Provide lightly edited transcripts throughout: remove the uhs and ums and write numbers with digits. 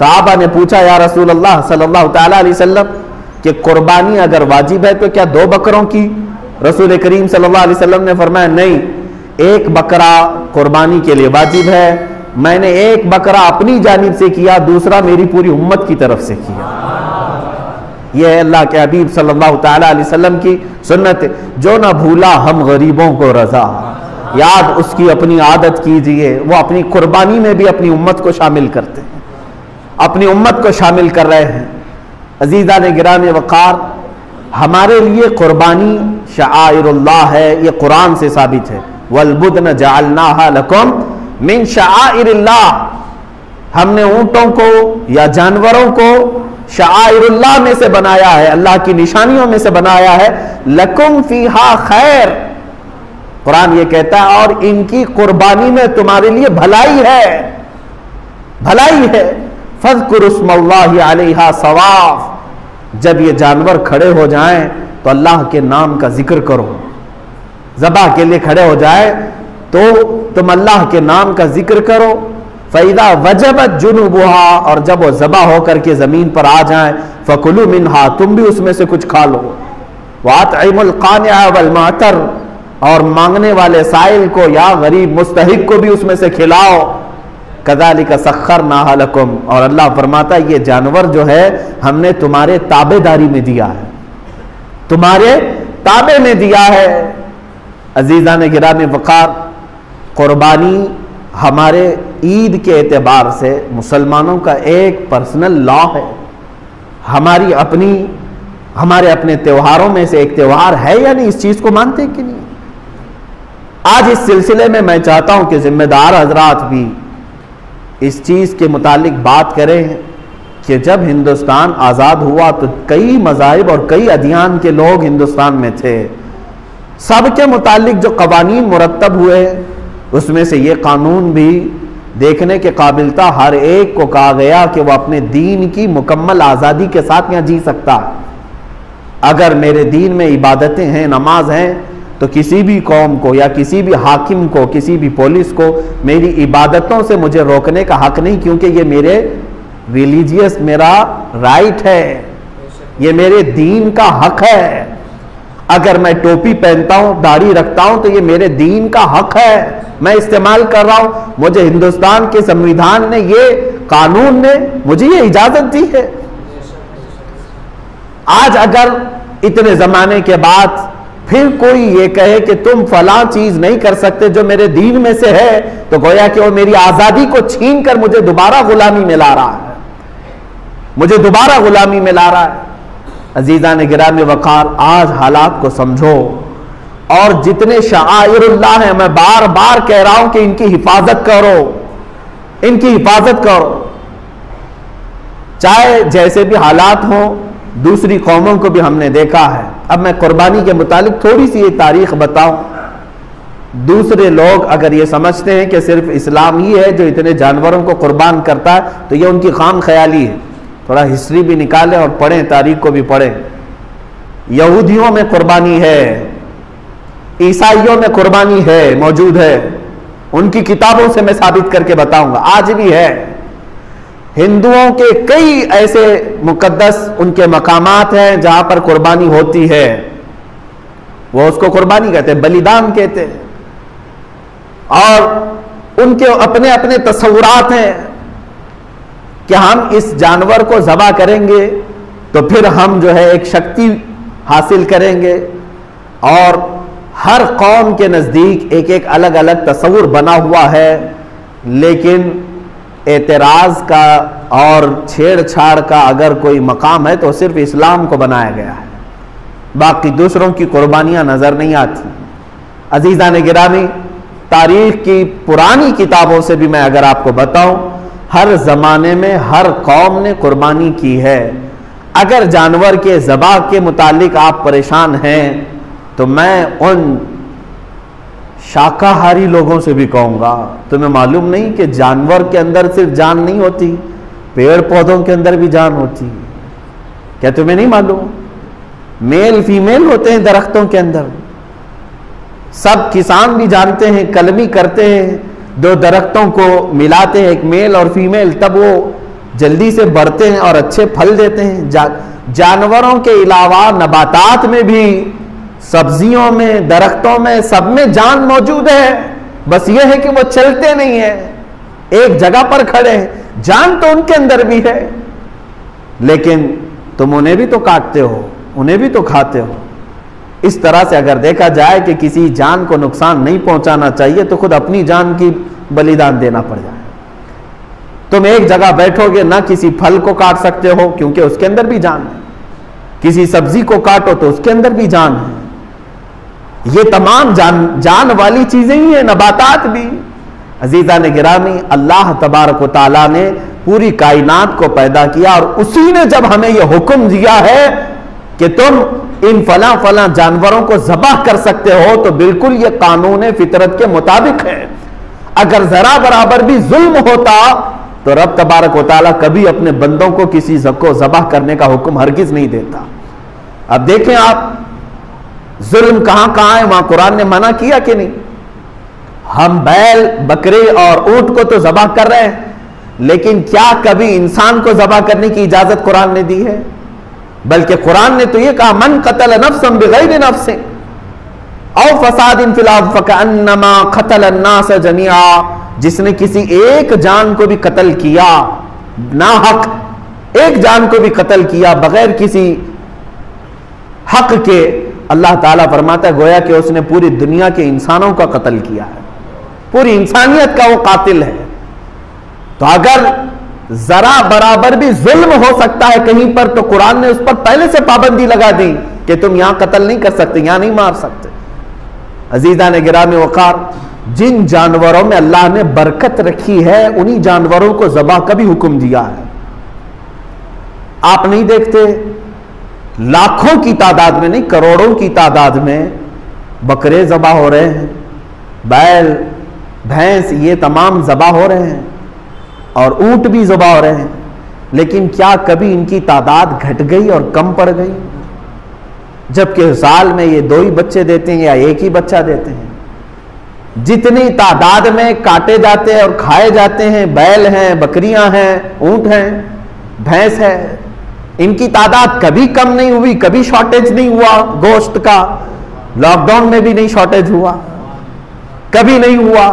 सहाबा ने पूछा, या रसूल अल्लाह सल्लल्लाहु तआला अलैहि वसल्लम कि कुर्बानी अगर वाजिब है तो क्या 2 बकरों की? रसूल करीम सल्लल्लाहु अलैहि वसल्लम ने फरमाया, नहीं, 1 बकरा कुर्बानी के लिए वाजिब है। मैंने 1 बकरा अपनी जानिब से किया, दूसरा मेरी पूरी उम्मत की तरफ से किया। यह है अल्लाह के हबीब सल्लल्लाहु तआला अलैहि वसल्लम की सुन्नत। जो ना भूला हम गरीबों को रजा, याद उसकी अपनी आदत कीजिए। वो अपनी कुर्बानी में भी अपनी उम्मत को शामिल करते हैं, अपनी उम्मत को शामिल कर रहे हैं। अजीज़ान गिरामी वक़ार, हमारे लिए कुर्बानी शआइरुल्लाह है, ये कुरान से साबित है। वलबुदन जअलनाहा लकुम मिन शआइरिल्लाह, हमने ऊंटों को या जानवरों को शआइरुल्लाह में से बनाया है, अल्लाह की निशानियों में से बनाया है। लकुम फीहा खैर, कुरान ये कहता है, और इनकी कुर्बानी में तुम्हारे लिए भलाई है, भलाई है। फज़्कुरुस्मल्लाहि अलैहा सवाफ, जब ये जानवर खड़े हो जाएं तो अल्लाह के नाम का जिक्र करो। ज़बा के लिए खड़े हो जाए तो तुम अल्लाह के नाम का जिक्र करो। फ़ैदा वजबत जुनूबुहा, और जब वो ज़बा होकर के ज़मीन पर आ जाएं, फ़कुलू मिन्हा, तुम भी उसमें से कुछ खा लो। वातइमुल क़ानिअ वल मुअतर, और मांगने वाले साइल को या गरीब मुस्तहिक को भी उसमें से खिलाओ। कज़ालिका सख्खरनाहा लकुम, और अल्लाह फरमाता है ये जानवर जो है हमने तुम्हारे ताबेदारी में दिया है, तुम्हारे ताबे में दिया है। अजीज़ान गिरामी वक़ार, कुर्बानी हमारे ईद के एतबार से मुसलमानों का एक पर्सनल लॉ है। हमारी अपनी, हमारे अपने त्योहारों में से एक त्यौहार है या नहीं, इस चीज को मानते कि नहीं? आज इस सिलसिले में मैं चाहता हूं कि जिम्मेदार हजरात भी इस चीज के मुतालिक बात करें कि जब हिंदुस्तान आज़ाद हुआ तो कई मज़ाहिब और कई अदियान के लोग हिंदुस्तान में थे। सबके मुतालिक जो कवानीन मुरत्तब हुए उसमें से ये कानून भी देखने के काबिल था। हर एक को कहा गया कि वह अपने दीन की मुकम्मल आज़ादी के साथ यहाँ जी सकता है। अगर मेरे दीन में इबादतें हैं, नमाज हैं, तो किसी भी कौम को या किसी भी हाकिम को, किसी भी पुलिस को मेरी इबादतों से मुझे रोकने का हक नहीं, क्योंकि ये मेरे रिलीजियस मेरा राइट है, ये मेरे दीन का हक है। अगर मैं टोपी पहनता हूं, दाढ़ी रखता हूं, तो ये मेरे दीन का हक है, मैं इस्तेमाल कर रहा हूं। मुझे हिंदुस्तान के संविधान ने, ये कानून ने मुझे ये इजाजत दी है। आज अगर इतने जमाने के बाद फिर कोई ये कहे कि तुम फलां चीज नहीं कर सकते जो मेरे दीन में से है, तो गोया कि वो मेरी आजादी को छीन कर मुझे दोबारा गुलामी में ला रहा है, मुझे दोबारा गुलामी में ला रहा है। अजीज़ान गिरामी वक़ार, आज हालात को समझो और जितने शआइरुल्लाह हैं, मैं बार बार कह रहा हूं कि इनकी हिफाजत करो, इनकी हिफाजत करो। चाहे जैसे भी हालात हों, दूसरी कौमों को भी हमने देखा है। अब मैं कुर्बानी के मुतालिक थोड़ी सी ये तारीख बताऊं। दूसरे लोग अगर ये समझते हैं कि सिर्फ इस्लाम ही है जो इतने जानवरों को कुर्बान करता है, तो ये उनकी खाम ख्याली है। थोड़ा हिस्ट्री भी निकालें और पढ़ें, तारीख को भी पढ़ें। यहूदियों में कुर्बानी है, ईसाइयों में कुर्बानी है, मौजूद है। उनकी किताबों से मैं साबित करके बताऊंगा, आज भी है। हिंदुओं के कई ऐसे मुकद्दस उनके मकामात हैं जहां पर कुर्बानी होती है, वो उसको कुर्बानी कहते हैं, बलिदान कहते हैं। और उनके अपने अपने तस्वुरात हैं कि हम इस जानवर को ज़बा करेंगे तो फिर हम जो है एक शक्ति हासिल करेंगे। और हर कौम के नज़दीक एक एक अलग अलग तस्वुर बना हुआ है, लेकिन एतराज़ का और छेड़छाड़ का अगर कोई मकाम है तो सिर्फ इस्लाम को बनाया गया है, बाकी दूसरों की कुर्बानियां नज़र नहीं आती। अजीज़ान गिरामी, तारीख की पुरानी किताबों से भी मैं अगर आपको बताऊं, हर ज़माने में हर कौम ने कुर्बानी की है। अगर जानवर के ज़बा के मुतालिक आप परेशान हैं तो मैं उन शाकाहारी लोगों से भी कहूँगा, तुम्हें मालूम नहीं कि जानवर के अंदर सिर्फ जान नहीं होती, पेड़ पौधों के अंदर भी जान होती है। क्या तुम्हें नहीं मालूम? मेल फीमेल होते हैं दरख्तों के अंदर। सब किसान भी जानते हैं, कलमी करते हैं, दो दरख्तों को मिलाते हैं, एक मेल और फीमेल, तब वो जल्दी से बढ़ते हैं और अच्छे फल देते हैं। जानवरों के अलावा नबातात में भी, सब्जियों में, दरख्तों में, सब में जान मौजूद है। बस यह है कि वो चलते नहीं है, एक जगह पर खड़े हैं। जान तो उनके अंदर भी है, लेकिन तुम उन्हें भी तो काटते हो, उन्हें भी तो खाते हो। इस तरह से अगर देखा जाए कि किसी जान को नुकसान नहीं पहुंचाना चाहिए तो खुद अपनी जान की बलिदान देना पड़ जाए। तुम एक जगह बैठोगे, ना किसी फल को काट सकते हो क्योंकि उसके अंदर भी जान है, किसी सब्जी को काटो तो उसके अंदर भी जान है। ये तमाम जान वाली चीजें ही है, नबातात भी। अजीज़ान गिरामी, अल्लाह तबारक व तआला ने पूरी कायनात को पैदा किया और उसी ने जब हमें यह हुक्म दिया है कि तुम इन फला फला जानवरों को ज़बाह कर सकते हो, तो बिल्कुल यह कानून फितरत के मुताबिक है। अगर जरा बराबर भी जुल्म होता तो रब तबारक व तआला कभी अपने बंदों को किसी को ज़बाह करने का हुक्म हरगिज नहीं देता। अब देखें आप, जुल्म कहां कहां है, वहां कुरान ने मना किया कि नहीं। हम बैल, बकरे और ऊंट को तो ज़बाह कर रहे हैं, लेकिन क्या कभी इंसान को ज़बाह करने की इजाजत कुरान ने दी है? बल्कि कुरान ने तो यह कहा, मन कतल नफ्सन बिगैर नफ्सिन औ फसादिन फिल अर्द फकअन्नमा कतल अन्नास जमीआ, जिसने किसी एक जान को भी कत्ल किया ना हक, एक जान को भी कत्ल किया बगैर किसी हक के, अल्लाह ताला फरमाता है गोया कि उसने पूरी दुनिया के इंसानों का कत्ल किया है, पूरी इंसानियत का वो कातिल है। तो अगर जरा बराबर भी जुल्म हो सकता है कहीं पर, तो कुरान ने उस पर पहले से पाबंदी लगा दी कि तुम यहां कत्ल नहीं कर सकते, यहां नहीं मार सकते। अजीज़ान गिरामी वक़ार, जिन जानवरों में अल्लाह ने बरकत रखी है उन्हीं जानवरों को ज़बाह का भी हुक्म दिया है। आप नहीं देखते लाखों की तादाद में नहीं, करोड़ों की तादाद में बकरे ज़बाह हो रहे हैं, बैल, भैंस, ये तमाम ज़बाह हो रहे हैं और ऊंट भी ज़बाह हो रहे हैं। लेकिन क्या कभी इनकी तादाद घट गई और कम पड़ गई? जबकि साल में ये 2 ही बच्चे देते हैं या 1 ही बच्चा देते हैं। जितनी तादाद में काटे जाते हैं और खाए जाते हैं, बैल हैं, बकरियां हैं, ऊंट हैं, भैंस है, इनकी तादाद कभी कम नहीं हुई, कभी शॉर्टेज नहीं हुआ गोश्त का। लॉकडाउन में भी नहीं शॉर्टेज हुआ, कभी नहीं हुआ।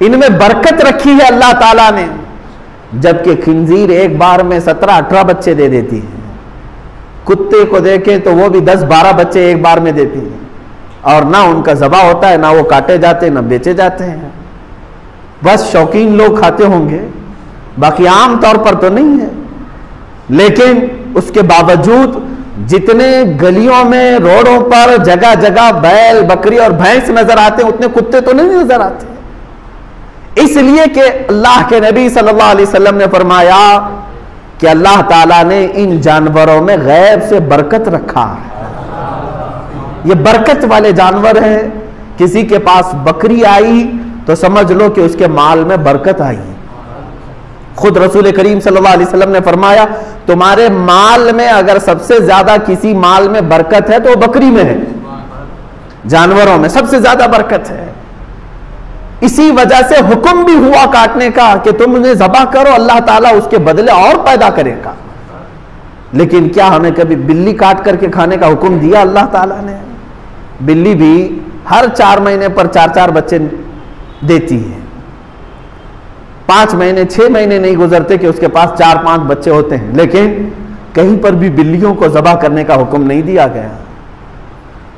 इनमें बरकत रखी है अल्लाह ताला ने। जबकि खिंजीर एक बार में 17-18 बच्चे दे देती है, कुत्ते को देखें तो वो भी 10-12 बच्चे एक बार में देती है, और ना उनका ज़बाह होता है, ना वो काटे जाते हैं, ना बेचे जाते हैं। बस शौकीन लोग खाते होंगे, बाकी आम तौर पर तो नहीं है। लेकिन उसके बावजूद जितने गलियों में, रोडों पर जगह जगह बैल, बकरी और भैंस नजर आते हैं, उतने कुत्ते तो नहीं नजर आते। इसलिए कि अल्लाह के नबी सल्लल्लाहु अलैहि वसल्लम ने फरमाया कि अल्लाह ताला ने इन जानवरों में गैब से बरकत रखा है। ये बरकत वाले जानवर हैं। किसी के पास बकरी आई तो समझ लो कि उसके माल में बरकत आई। खुद रसूल करीम सल्लल्लाहु अलैहि वसल्लम ने फरमाया, तुम्हारे माल में अगर सबसे ज्यादा किसी माल में बरकत है तो वो बकरी में है। जानवरों में सबसे ज्यादा बरकत है। इसी वजह से हुक्म भी हुआ काटने का कि तुम उन्हें ज़बाह करो, अल्लाह ताला उसके बदले और पैदा करेगा। लेकिन क्या हमें कभी बिल्ली काट करके खाने का हुक्म दिया अल्लाह ताला ने? बिल्ली भी हर 4 महीने पर 4-4 बच्चे देती है। 5 महीने 6 महीने नहीं गुजरते कि उसके पास 4-5 बच्चे होते हैं, लेकिन कहीं पर भी बिल्लियों को ज़बाह करने का हुक्म नहीं दिया गया।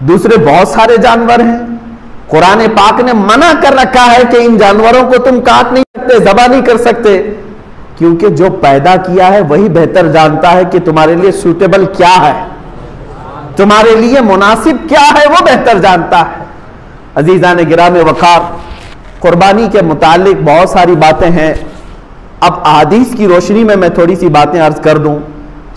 दूसरे बहुत सारे जानवर हैं, कुरान पाक ने मना कर रखा है कि इन जानवरों को तुम काट नहीं सकते, ज़बाह नहीं कर सकते, क्योंकि जो पैदा किया है वही बेहतर जानता है कि तुम्हारे लिए सूटेबल क्या है, तुम्हारे लिए मुनासिब क्या है, वो बेहतर जानता है। अजीज़ान गिरामे वक़ार, कुर्बानी के मुतालिक बहुत सारी बातें हैं। अब अहादीस की रोशनी में मैं थोड़ी सी बातें अर्ज कर दूं।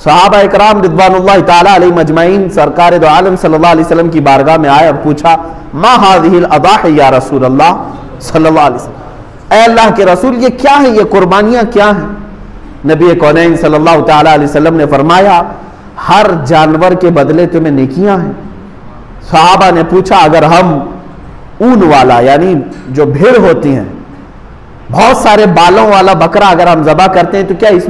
सहाबा इकराम रिज़वानुल्लाहि ताला अलैहिम अजमाइन सरकार दो आलम सल्लल्लाहु अलैहि वसल्लम की बारगाह में आए और पूछा, मा हाज़िहिल अज़ाही या रसूल अल्लाह सल्लल्लाहु अलैहि वसल्लम, ऐ अल्लाह के रसूल ये क्या है, ये कुर्बानियां क्या हैं? नबी कौनैन सल्लल्लाहु ताला अलैहि वसल्लम ने फरमाया, हर जानवर के बदले तुम्हें नेकियां हैं। सहाबा ने पूछा, अगर हम ऊन वाला यानी जो भेड़ होती हैं बहुत सारे बालों वाला बकरा अगर हम ज़बह करते हैं तो क्या इसमें